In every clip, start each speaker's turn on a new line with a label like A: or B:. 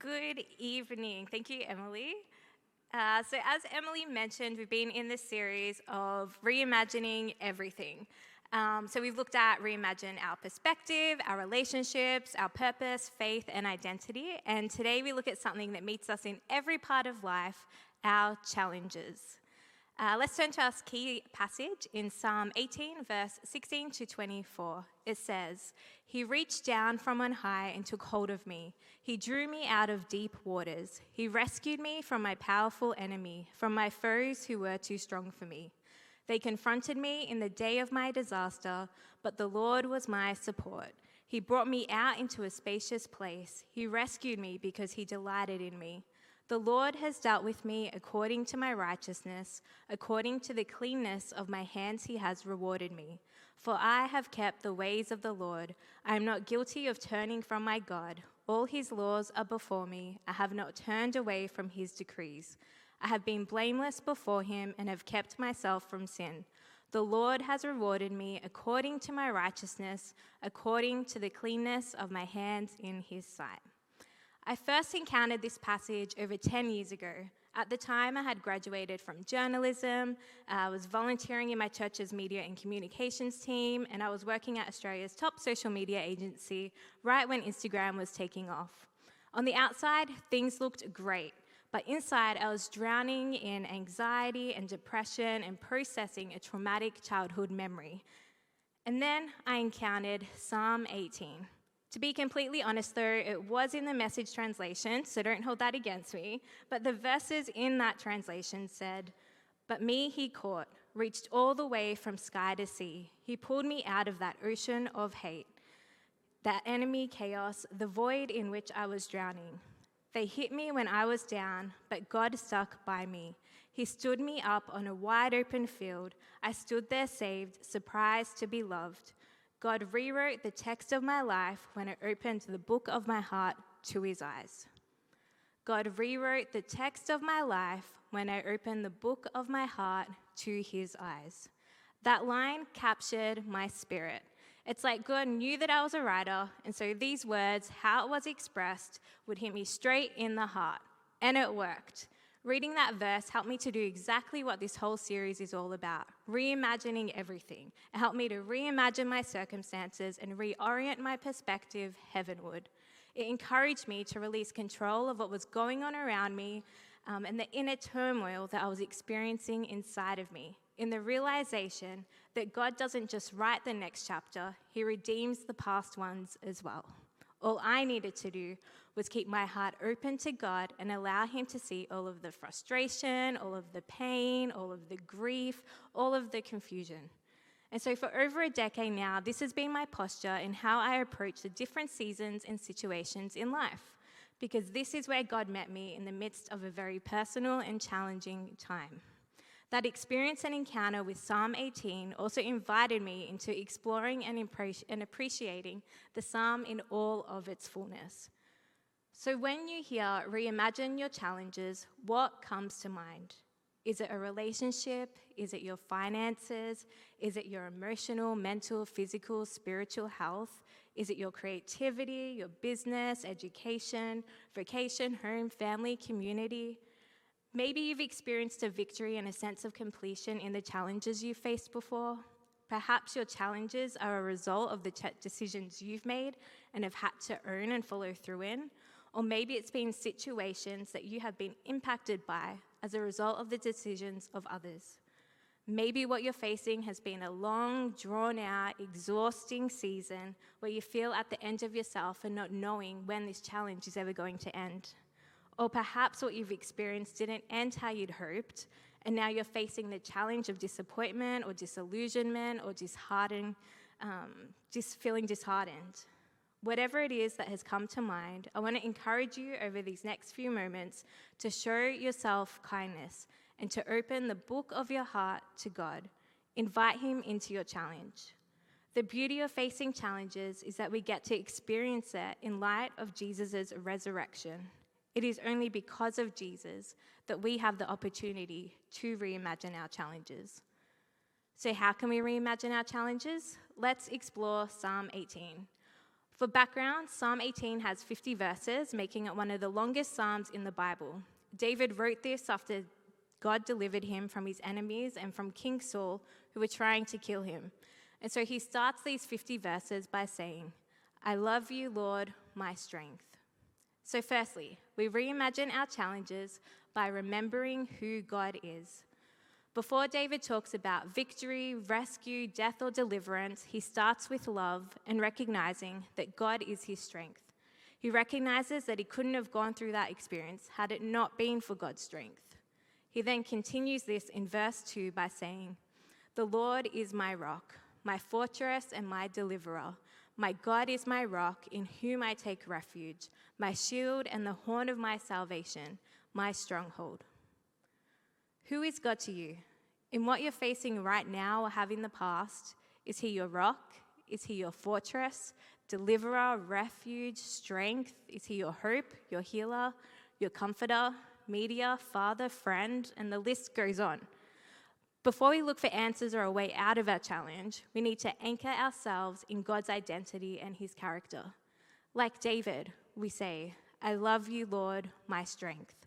A: Good evening. Thank you, Emily. So as Emily mentioned, we've been in this series of Reimagining Everything. So we've looked at reimagine our perspective, our relationships, our purpose, faith, and identity. And today we look at something that meets us in every part of life, our challenges. Let's turn to our key passage in Psalm 18, verse 16 to 24. It says, "He reached down from on high and took hold of me. He drew me out of deep waters. He rescued me from my powerful enemy, from my foes who were too strong for me. They confronted me in the day of my disaster, but the Lord was my support. He brought me out into a spacious place. He rescued me because he delighted in me. The Lord has dealt with me according to my righteousness, according to the cleanness of my hands he has rewarded me. For I have kept the ways of the Lord. I am not guilty of turning from my God. All his laws are before me. I have not turned away from his decrees. I have been blameless before him and have kept myself from sin. The Lord has rewarded me according to my righteousness, according to the cleanness of my hands in his sight." I first encountered this passage over 10 years ago. At the time, I had graduated from journalism, I was volunteering in my church's media and communications team, and I was working at Australia's top social media agency right when Instagram was taking off. On the outside, things looked great, but inside, I was drowning in anxiety and depression and processing a traumatic childhood memory. And then I encountered Psalm 18. To be completely honest though, it was in the Message translation, so don't hold that against me, but the verses in that translation said, "But me he caught, reached all the way from sky to sea. He pulled me out of that ocean of hate, that enemy chaos, the void in which I was drowning. They hit me when I was down, but God stuck by me. He stood me up on a wide open field. I stood there saved, surprised to be loved. God rewrote the text of my life when I opened the book of my heart to his eyes." God rewrote the text of my life when I opened the book of my heart to his eyes. That line captured my spirit. It's like God knew that I was a writer, and so these words, how it was expressed, would hit me straight in the heart. And it worked. Reading that verse helped me to do exactly what this whole series is all about, reimagining everything. It helped me to reimagine my circumstances and reorient my perspective heavenward. It encouraged me to release control of what was going on around me and the inner turmoil that I was experiencing inside of me, in the realization that God doesn't just write the next chapter, he redeems the past ones as well. All I needed to do was keep my heart open to God and allow him to see all of the frustration, all of the pain, all of the grief, all of the confusion. And so for over a decade now, this has been my posture in how I approach the different seasons and situations in life, because this is where God met me in the midst of a very personal and challenging time. That experience and encounter with Psalm 18 also invited me into exploring and appreciating the psalm in all of its fullness. So when you hear reimagine your challenges, what comes to mind? Is it a relationship? Is it your finances? Is it your emotional, mental, physical, spiritual health? Is it your creativity, your business, education, vocation, home, family, community? Maybe you've experienced a victory and a sense of completion in the challenges you've faced before. Perhaps your challenges are a result of the decisions you've made and have had to own and follow through in. Or maybe it's been situations that you have been impacted by as a result of the decisions of others. Maybe what you're facing has been a long, drawn-out, exhausting season where you feel at the end of yourself and not knowing when this challenge is ever going to end. Or perhaps what you've experienced didn't end how you'd hoped, and now you're facing the challenge of disappointment or disillusionment or just feeling disheartened. Whatever it is that has come to mind, I want to encourage you over these next few moments to show yourself kindness and to open the book of your heart to God. Invite him into your challenge. The beauty of facing challenges is that we get to experience it in light of Jesus' resurrection. It is only because of Jesus that we have the opportunity to reimagine our challenges. So how can we reimagine our challenges? Let's explore Psalm 18. For background, Psalm 18 has 50 verses, making it one of the longest psalms in the Bible. David wrote this after God delivered him from his enemies and from King Saul, who were trying to kill him. And so he starts these 50 verses by saying, "I love you, Lord, my strength." So firstly, we reimagine our challenges by remembering who God is. Before David talks about victory, rescue, death, or deliverance, he starts with love and recognizing that God is his strength. He recognizes that he couldn't have gone through that experience had it not been for God's strength. He then continues this in verse 2 by saying, "The Lord is my rock, my fortress and my deliverer. My God is my rock, in whom I take refuge, my shield and the horn of my salvation, my stronghold." Who is God to you? In what you're facing right now or have in the past, is he your rock? Is he your fortress, deliverer, refuge, strength? Is he your hope, your healer, your comforter, media, father, friend? And the list goes on. Before we look for answers or a way out of our challenge, we need to anchor ourselves in God's identity and his character. Like David, we say, "I love you, Lord, my strength."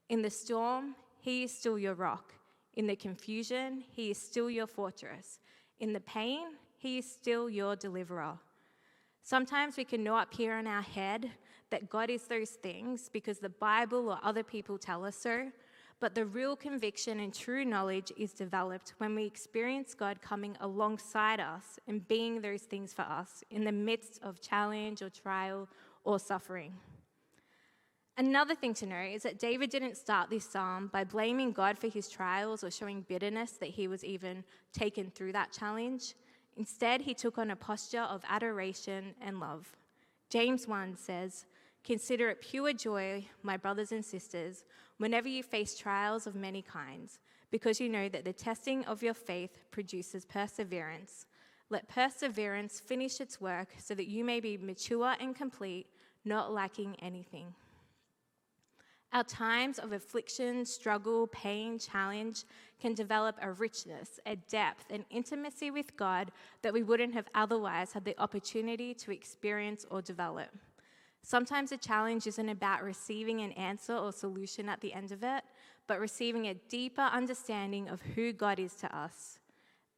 A: In the storm, he is still your rock. In the confusion, he is still your fortress. In the pain, he is still your deliverer. Sometimes we can know up here in our head that God is those things because the Bible or other people tell us so, but the real conviction and true knowledge is developed when we experience God coming alongside us and being those things for us in the midst of challenge or trial or suffering. Another thing to know is that David didn't start this psalm by blaming God for his trials or showing bitterness that he was even taken through that challenge. Instead, he took on a posture of adoration and love. James 1 says, "Consider it pure joy, my brothers and sisters, whenever you face trials of many kinds, because you know that the testing of your faith produces perseverance. Let perseverance finish its work so that you may be mature and complete, not lacking anything." Our times of affliction, struggle, pain, challenge can develop a richness, a depth, an intimacy with God that we wouldn't have otherwise had the opportunity to experience or develop. Sometimes a challenge isn't about receiving an answer or solution at the end of it, but receiving a deeper understanding of who God is to us.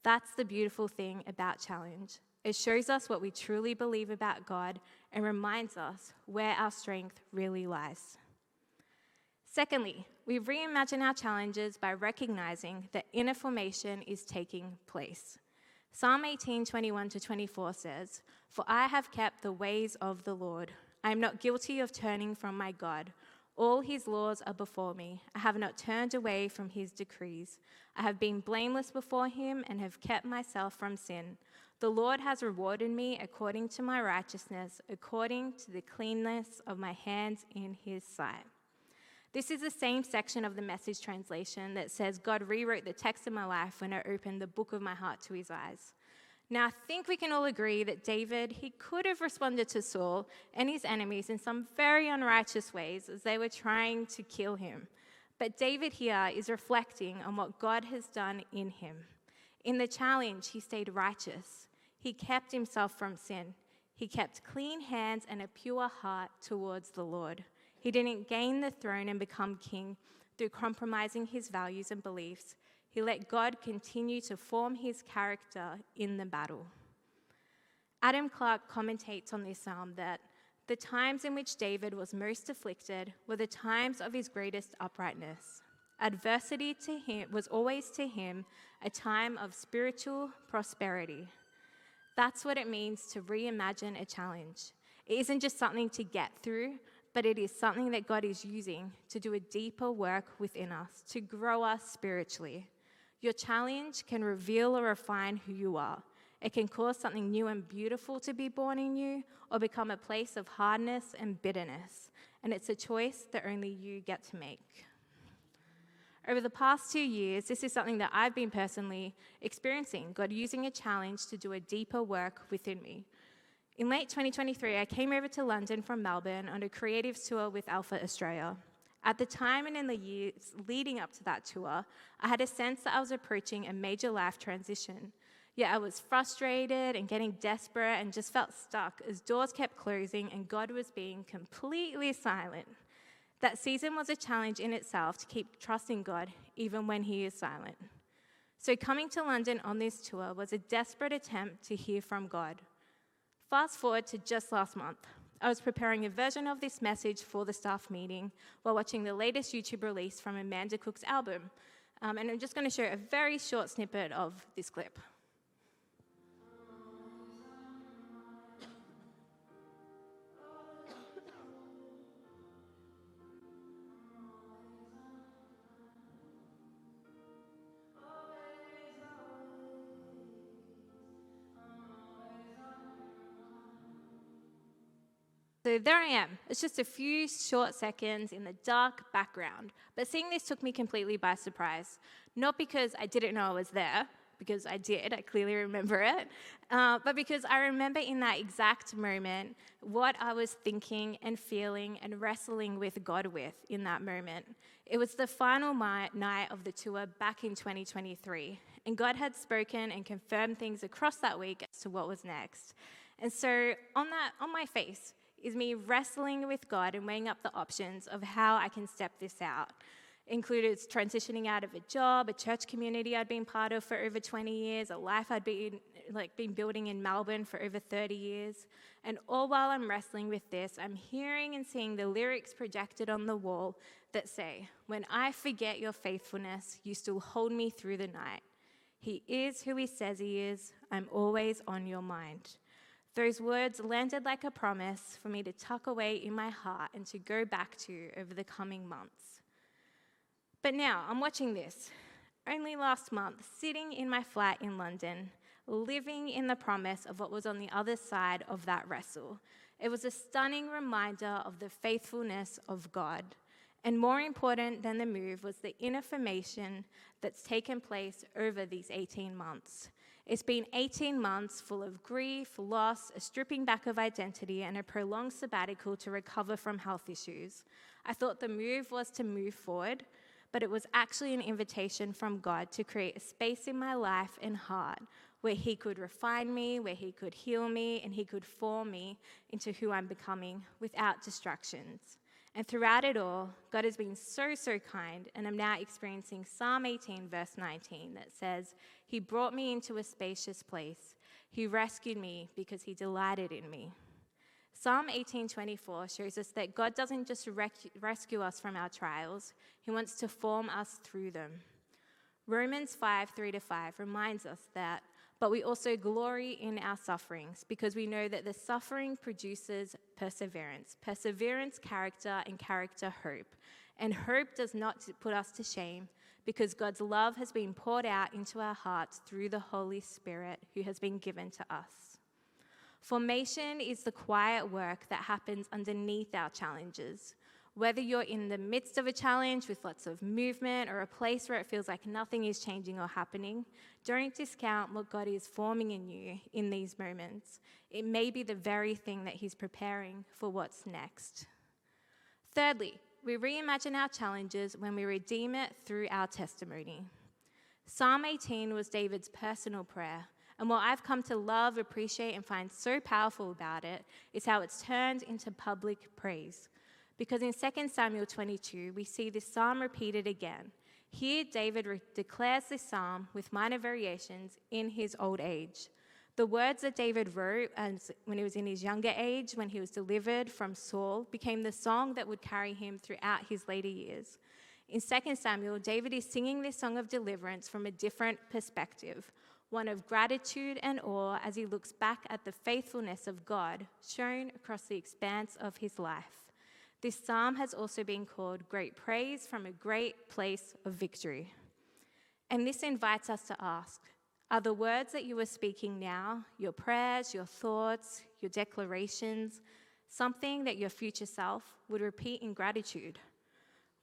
A: That's the beautiful thing about challenge. It shows us what we truly believe about God and reminds us where our strength really lies. Secondly, we reimagine our challenges by recognizing that inner formation is taking place. Psalm 18:21-24 says, "For I have kept the ways of the Lord. I am not guilty of turning from my God. All his laws are before me. I have not turned away from his decrees. I have been blameless before him and have kept myself from sin. The Lord has rewarded me according to my righteousness, according to the cleanness of my hands in his sight." This is the same section of the Message translation that says God rewrote the text of my life when I opened the book of my heart to his eyes. Now, I think we can all agree that David, he could have responded to Saul and his enemies in some very unrighteous ways as they were trying to kill him. But David here is reflecting on what God has done in him. In the challenge, he stayed righteous. He kept himself from sin. He kept clean hands and a pure heart towards the Lord. He didn't gain the throne and become king through compromising his values and beliefs. He let God continue to form his character in the battle. Adam Clark commentates on this psalm that the times in which David was most afflicted were the times of his greatest uprightness. Adversity to him was always to him a time of spiritual prosperity. That's what it means to reimagine a challenge. It isn't just something to get through, but it is something that God is using to do a deeper work within us, to grow us spiritually. Your challenge can reveal or refine who you are. It can cause something new and beautiful to be born in you, or become a place of hardness and bitterness. And it's a choice that only you get to make. Over the past 2 years, this is something that I've been personally experiencing, God using a challenge to do a deeper work within me. In late 2023, I came over to London from Melbourne on a creative tour with Alpha Australia. At the time and in the years leading up to that tour, I had a sense that I was approaching a major life transition. Yet I was frustrated and getting desperate and just felt stuck as doors kept closing and God was being completely silent. That season was a challenge in itself to keep trusting God even when He is silent. So coming to London on this tour was a desperate attempt to hear from God. Fast forward to just last month. I was preparing a version of this message for the staff meeting while watching the latest YouTube release from Amanda Cook's album. And I'm just going to show a very short snippet of this clip. So there I am. It's just a few short seconds in the dark background. But seeing this took me completely by surprise. Not because I didn't know I was there, because I did, I clearly remember it, but because I remember in that exact moment what I was thinking and feeling and wrestling with God with in that moment. It was the final night of the tour back in 2023, and God had spoken and confirmed things across that week as to what was next. And so on my face is me wrestling with God and weighing up the options of how I can step this out. Included transitioning out of a job, a church community I'd been part of for over 20 years, a life I'd been building in Melbourne for over 30 years. And all while I'm wrestling with this, I'm hearing and seeing the lyrics projected on the wall that say, "When I forget your faithfulness, you still hold me through the night. He is who he says he is. I'm always on your mind." Those words landed like a promise for me to tuck away in my heart and to go back to over the coming months. But now I'm watching this, only last month, sitting in my flat in London, living in the promise of what was on the other side of that wrestle. It was a stunning reminder of the faithfulness of God. And more important than the move was the inner formation that's taken place over these 18 months. It's been 18 months full of grief, loss, a stripping back of identity, and a prolonged sabbatical to recover from health issues. I thought the move was to move forward, but it was actually an invitation from God to create a space in my life and heart where He could refine me, where He could heal me, and He could form me into who I'm becoming without distractions. And throughout it all, God has been so, so kind, and I'm now experiencing Psalm 18, verse 19, that says, "He brought me into a spacious place. He rescued me because He delighted in me." Psalm 18:24 shows us that God doesn't just rescue us from our trials, He wants to form us through them. Romans 5:3-5 reminds us that, but we also glory in our sufferings because we know that the suffering produces perseverance. Perseverance, character, and character, hope. And hope does not put us to shame because God's love has been poured out into our hearts through the Holy Spirit who has been given to us. Formation is the quiet work that happens underneath our challenges. Whether you're in the midst of a challenge with lots of movement or a place where it feels like nothing is changing or happening, don't discount what God is forming in you in these moments. It may be the very thing that He's preparing for what's next. Thirdly, we reimagine our challenges when we redeem it through our testimony. Psalm 18 was David's personal prayer. And what I've come to love, appreciate, and find so powerful about it is how it's turned into public praise. Because in 2 Samuel 22, we see this psalm repeated again. Here, David declares this psalm with minor variations in his old age. The words that David wrote when he was in his younger age, when he was delivered from Saul, became the song that would carry him throughout his later years. In 2 Samuel, David is singing this song of deliverance from a different perspective, one of gratitude and awe as he looks back at the faithfulness of God shown across the expanse of his life. This psalm has also been called Great Praise from a Great Place of Victory. And this invites us to ask, are the words that you are speaking now, your prayers, your thoughts, your declarations, something that your future self would repeat in gratitude?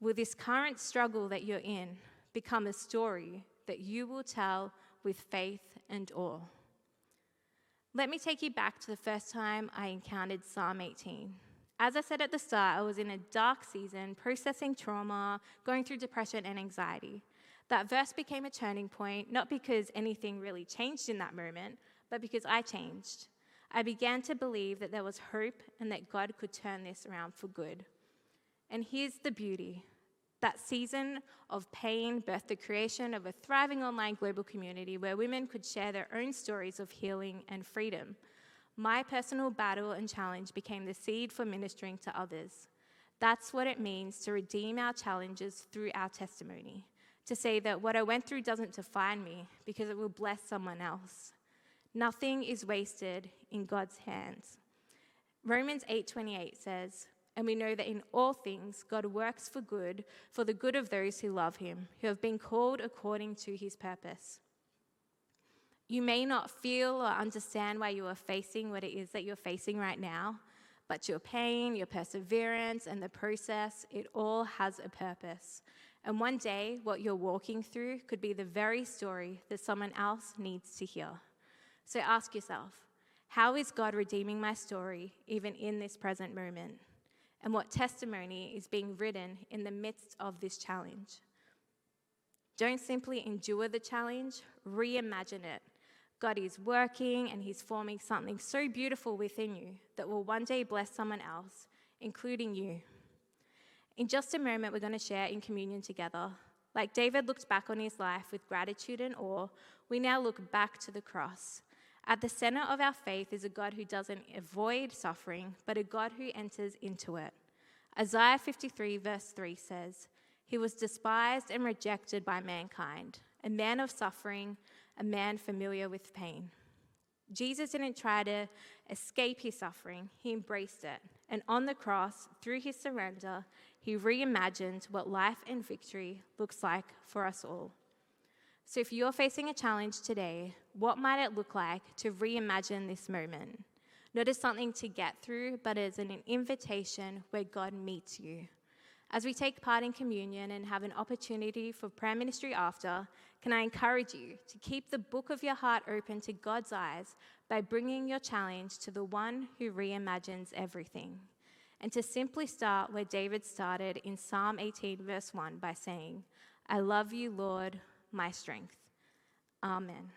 A: Will this current struggle that you're in become a story that you will tell with faith and awe? Let me take you back to the first time I encountered Psalm 18. As I said at the start, I was in a dark season, processing trauma, going through depression and anxiety. That verse became a turning point, not because anything really changed in that moment, but because I changed. I began to believe that there was hope and that God could turn this around for good. And here's the beauty. That season of pain birthed the creation of a thriving online global community where women could share their own stories of healing and freedom. My personal battle and challenge became the seed for ministering to others. That's what it means to redeem our challenges through our testimony, to say that what I went through doesn't define me because it will bless someone else. Nothing is wasted in God's hands. Romans 8:28 says, "And we know that in all things God works for good, for the good of those who love him, who have been called according to his purpose." You may not feel or understand why you are facing what it is that you're facing right now, but your pain, your perseverance, and the process, it all has a purpose. And one day, what you're walking through could be the very story that someone else needs to hear. So ask yourself, how is God redeeming my story even in this present moment? And what testimony is being written in the midst of this challenge? Don't simply endure the challenge, reimagine it. God is working and he's forming something so beautiful within you that will one day bless someone else, including you. In just a moment, we're going to share in communion together. Like David looked back on his life with gratitude and awe, we now look back to the cross. At the center of our faith is a God who doesn't avoid suffering, but a God who enters into it. Isaiah 53 verse 3 says, "He was despised and rejected by mankind, a man of suffering, a man familiar with pain." Jesus didn't try to escape his suffering, he embraced it. And on the cross, through his surrender, he reimagined what life and victory looks like for us all. So if you're facing a challenge today, what might it look like to reimagine this moment? Not as something to get through, but as an invitation where God meets you. As we take part in communion and have an opportunity for prayer ministry after, can I encourage you to keep the book of your heart open to God's eyes by bringing your challenge to the one who reimagines everything. And to simply start where David started in Psalm 18 verse 1 by saying, "I love you, Lord, my strength." Amen.